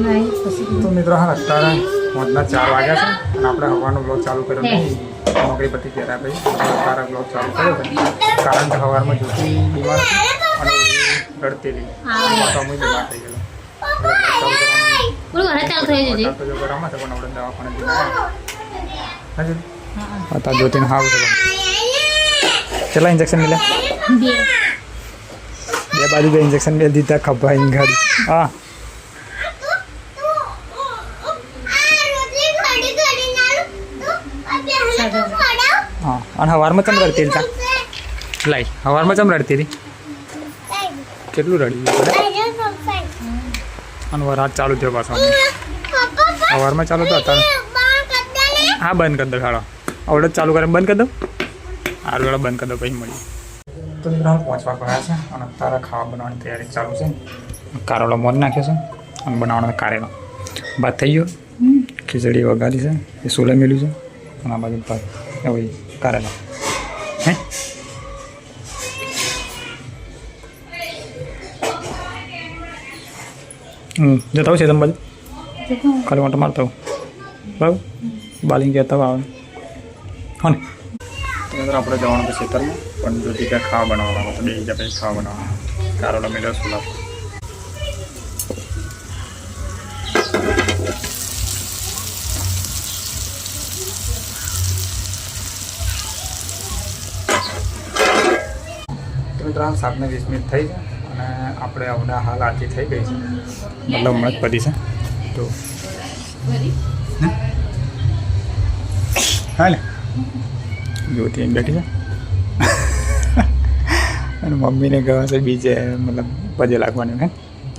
તો મિત્રો હા અત્યારે મોજના 4 વાગ્યા છે અને આપણે હવાનો બ્લોગ ચાલુ કર્યો નહીં. નોકરી પરથી ગયા ભાઈ અત્યારે બ્લોગ ચાલુ કર્યો છે કારણ કે સવારમાં જોતી બીમાર હતી અને રડતી હતી તો અમે બીમાર થઈ ગયેલો ગરમમાં છે પણ આપણે દવાખાને હતા જોતીને સારું છે. કેટલા ઇન્જેક્શન મળ્યા? 2 બાજુ 2 ઇન્જેક્શન મેં દીધા ખભા ગાડી. હા હા અને સવારમાં ચમ રડતી હતી લાઈ સવારમાં ચમ રડતી હતી કેટલું રડી અને રાત ચાલુ થયો પાછો સવારમાં ચાલુ તો અત્યારે હા બંધ કરી દો ખાડો આવડે જ ચાલુ કરે બંધ કરી દો આર વેળા બંધ કરી દો પછી મળીએ. તો મિત્રો પહોંચવા પડ્યા છે અને અત્યારે ખાવા બનાવવાની તૈયારી ચાલુ છે. કારેલો મોજ નાખ્યો છે અને બનાવવાનો કારેલો ભાત થઈ ગયો ખીચડી વઘારી છે એ સોલે મેળ્યું છે અને આ બાજુ ભાત એવું કારેલા હે જતા છે તમે બાજુ ખાલી વાંટો મારતા હોઉં બરાબર બાલિંગ કહેતા આવે હા ને આપણે જવાનું છે ખેતરમાં પણ જો ત્યાં ખાવા બનાવવાના તો 2 જગ્યા પછી ખાવા બનાવવાના કારેલા મેળવ્યો સોલા. મિત્રો 7 ને 20 મિનિટ થઈ છે અને આપણે હમણાં હાલ આરતી થઈ ગઈ છે મતલબ હમણાં જ પડી છે તો હા ને જોતી એમ બેઠી છે અને મમ્મીને કહે છે બીજે મતલબ પજે લાગવાની હે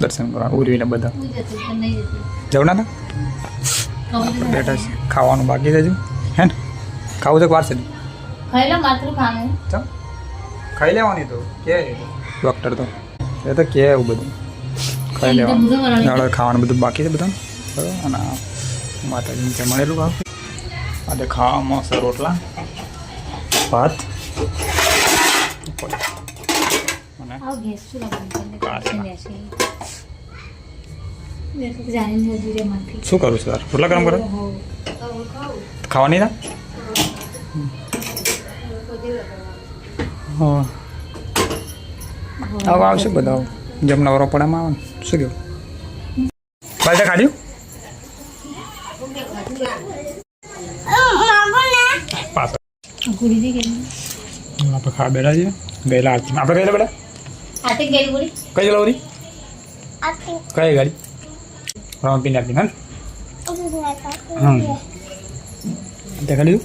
દર્શન કરવા ઉર્વીને બધા જવના હતા બેઠા છે ખાવાનું બાકી છે હજુ હે ને ખાવું છે વાર છે ખાઈ લેવાની તો કે ડૉક્ટર તો એ તો કે એવું બધું ખાઈ લેવાનું ખાવાનું બધું બાકી છે બધા બરાબર. અને માતાજીને જમાડેલું ભાવ આજે ખાવામાં છે રોટલા ભાત શું કરું છું તાર રોટલા ગરમ કરો ખાવાની ના હા હવે આવશે બધા જમનાવારો પડામાં આવે ને શું કહ્યું બાજુ ખાધ્યું આપણે ખા બેઠા છીએ ગયેલા આરતીમાં આપણે ગયેલા બેટા કઈ જલાવરી કઈ ગાડી રામપીને આપી હા દેખા લીધું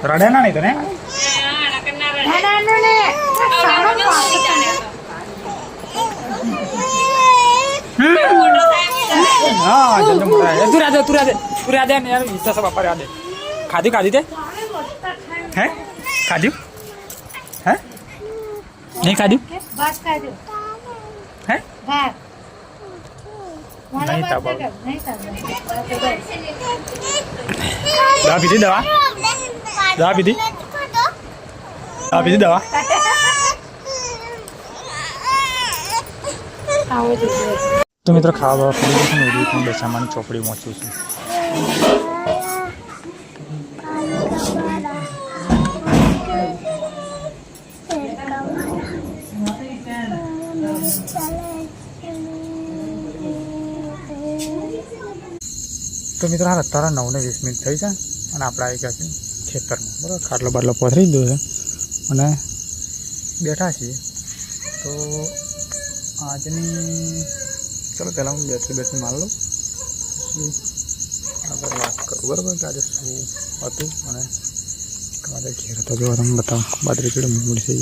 રડે ના નહીં તો ને હા જલ્દી મોટા તું રાધે ને યાર ઈચ્છા સબ બાપા રાધે ખાધી તે હે ખાધ્યું હે નહીં ખાધ્યું હે નહીં તાબા દવા પીધી દવા તો મિત્રો ખાવા પડી ગયું છે ને પણ દશામાની ચોપડી પહોંચ્યું છું. તો મિત્રો હાલ અત્યારે 9 ને 20 મિનિટ થઈ છે અને આપણે આવી ગયા છીએ ખેતરમાં બરાબર. ખાટલો બાટલો પથરી દીધો છે અને બેઠા છીએ. તો આજની ચલો પહેલાં હું બેટરી મારી લઉં પછી આગળ વાત કરું બરાબર કે આજે શું હતું અને તમારે ઘેર હતો જો તમે બતાવો બાજરી ચડે મૂળ છે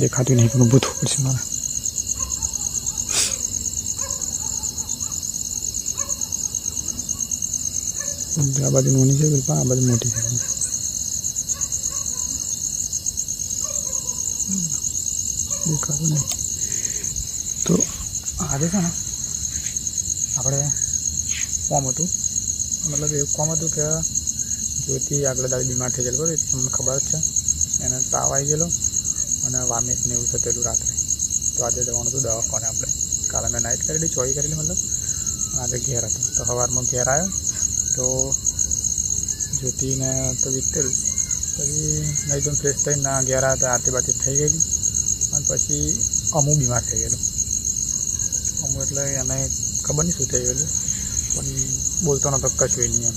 દેખાતું નહીં પણ ઊભું થવું પડશે મારે. આ બાજુ નાની છે પણ આ બાજુ મોટી છે. દેખાતું નહીં તો આજે છે ને આપણે કોમ હતું, મતલબ એવું કોમ હતું કે જ્યોતિ આગળ દાડી બીમાર થઈ ગયેલો, બરાબર, તમને ખબર જ છે. એને તાવ આવી ગયેલો અને વામિટ ને એવું થયેલું રાત્રે. તો આજે જવાનું હતું દવાખાને આપણે. કાલે મેં નાઇટ કરેલી, ચોવી કરેલી મતલબ, આજે ઘેર હતો. તો સવારમાં ઘેર આવ્યો તો જ્યોતિને તો વીતેલ, પછી નહીં તો ફ્રેશ થઈને ઘેર આવ્યા તો આરતી બારતી થઈ ગયેલી. અને પછી અમુ બીમાર થઈ ગયેલું. અમુ એટલે એને ખબર નહીં શું થઈ ગયેલું, પણ બોલતો નહોતો કશું નહીં એમ.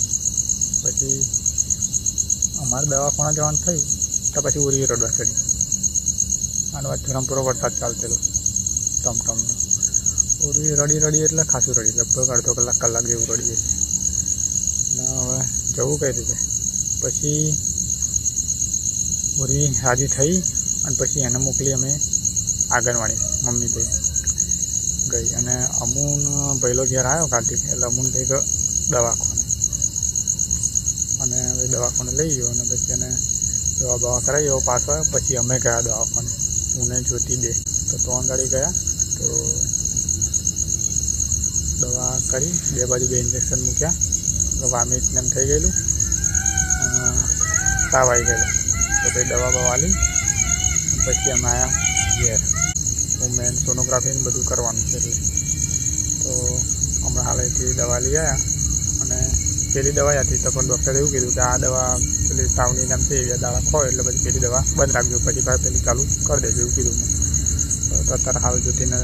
પછી અમારે દવાખાના જવાનું થયું તો પછી ઉરી રડવા ચડી. આનો વાત ધરમપુરો વરસાદ ચાલતેલો ટમટમનો. ઉરી રડી એટલે ખાસું રડી, લગભગ અડધો કલાક જેવું રડીએ છીએ. ને હવે જવું કઈ રીતે? પછી ઉરી રાજી થઈ અને પછી એને મોકલી અમે આંગણવાડી. મમ્મી ભાઈ ગઈ અને અમૂન પહેલો ઘેર આવ્યો કાર્તિક, એટલે અમૂન ભાઈ ગયો દવાખાને. અને હવે દવાખાને લઈ ગયો અને પછી એને દવા બવા કરાવી એવો પાછો આવ્યો. પછી અમે ગયા દવાખાને, હું ને જ્યોતિ બે. તો 3 ગાડી ગયા. તો દવા કરી, 2 બાજુ 2 ઇન્જેક્શન મૂક્યા. વામિટ ને એમ થઈ ગયેલું, તાવ આવી ગયેલો. તો પછી દવા બવા લી પછી અમે આવ્યા ઘેર. હું મેન સોનોગ્રાફીને બધું કરવાનું છે એટલે. તો હમણાં હાલેથી દવા લઈ આવ્યા. અને પેલી દવા હતી તો પણ ડૉક્ટરે એવું કીધું કે આ દવા પેલી તાવની નામ છે એવી દાડા ખો એટલે પછી પેલી દવા બંધ રાખજો, પછી ભાઈ પેલી ચાલુ કરી દેજો એવું કીધું મેં. તો અત્યારે હાલ જ્યોતિને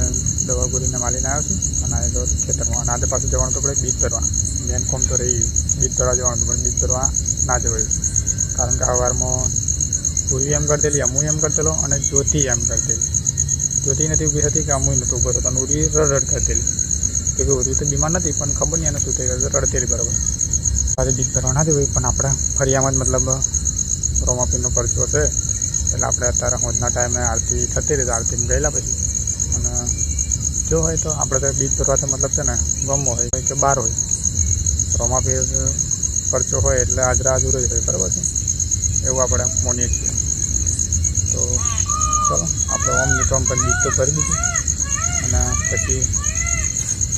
દવા ગોળીને માલીને આવ્યો છું. અને આ તો ખેતરમાં, અને આજે પાછું જવાનું તો પડે બીજ ભરવા. મેન કોમ તો રહી બીજ ભરવા જવાનું હતું, પણ બીજ ભરવા ના જવાયું. કારણ કે સવારમાં પૂરી એમ કરતેલી, અમુ એમ કરતેલો અને જ્યોતિ એમ કરતેલી. જ્યોતિ નથી ઊભી હતી કે અમુ નહોતું ઊભો થતો, અને ઉરી રડ કરતેલી. કે ઉરી તો બીમાર નથી પણ ખબર નહીં એને શું થઈ ગયું, રડતેલી બરાબર. આજે બીજ ભરવા ના જવાયું, પણ આપણે ફરિયામાં જ મતલબ રોમાપીરનો પરચો છે એટલે આપણે અત્યારે હોજના ટાઈમે આરતી થતી રહી, આરતીમાં ગયેલા પછી. અને જો હોય તો આપણે તો બીજ ભરવાથી મતલબ છે ને ગમો હોય કે બહાર હોય, રોમાપીર પરચો હોય એટલે આજરા આજુર જ હોય, બરાબર છે, એવું આપણે માનીએ છીએ. તો ચલો આપણે ઓમ નીકળમ પણ બીજ તો કરી દીધું. અને પછી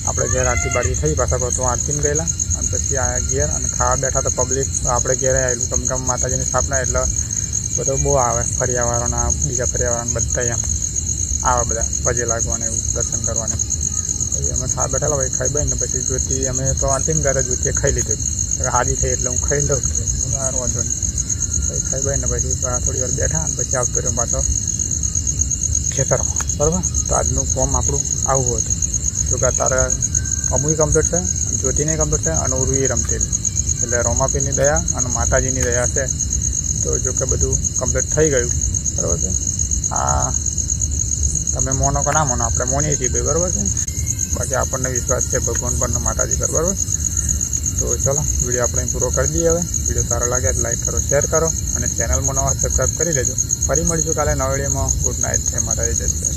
આપણે ઘેર આરતી બારતી થઈ, પાછા તો આરતીમાં ગયેલા. અને પછી આવ્યા ઘેર અને ખાવા બેઠા તો પબ્લિક આપણે ઘેરે આવેલું કમકમ માતાજીની સ્થાપના એટલે બધો બહુ આવે. ફરિયાવાળાના, બીજા ફરિયાવાળાના બધા એમ આવે, બધા પગે લાગવાને એવું દર્શન કરવાને. પછી અમે ખાવા બેઠેલા ભાઈ, ખાઈ બહીને પછી જ્યોતિ અમે તો આરતીમાં ગયા, જ્યોતિએ ખાઈ લીધું. હાજી થઈ એટલે હું ખાઈ લઉં સારું વાંધો નહીં. પછી ખાઈ બહીને પછી થોડી વાર બેઠા અને પછી આવતો રહ્યો પાછો ખેતરમાં, બરાબર. તો આજનું ફોર્મ આપણું આવું હતું. જો કે અત્યારે અમુય કમ્પ્લીટ છે, જ્યોતિને કમ્પ્લીટ છે અને ઉર્વી રમતેલી. એટલે રોમાપીરની દયા અને માતાજીની દયા છે. તો જો કે બધું કમ્પ્લીટ થઈ ગયું, બરાબર છે. આ તમે મોનો કે ના મોનો, આપણે મોનીએ છીએ ભાઈ, બરાબર છે. બાકી આપણને વિશ્વાસ છે ભગવાન પરનો, માતાજી પર, બરાબર. તો ચલો વિડીયો આપણે પૂરો કરી દઈએ. હવે વિડીયો સારો લાગે તો લાઈક કરો, શેર કરો અને ચેનલમાં નવા સબસ્ક્રાઈબ કરી લેજો. ફરી મળીશું કાલે નવા વિડીયોમાં. ગુડ નાઇટ છે, માતાજી જય શ્રી કૃષ્ણ.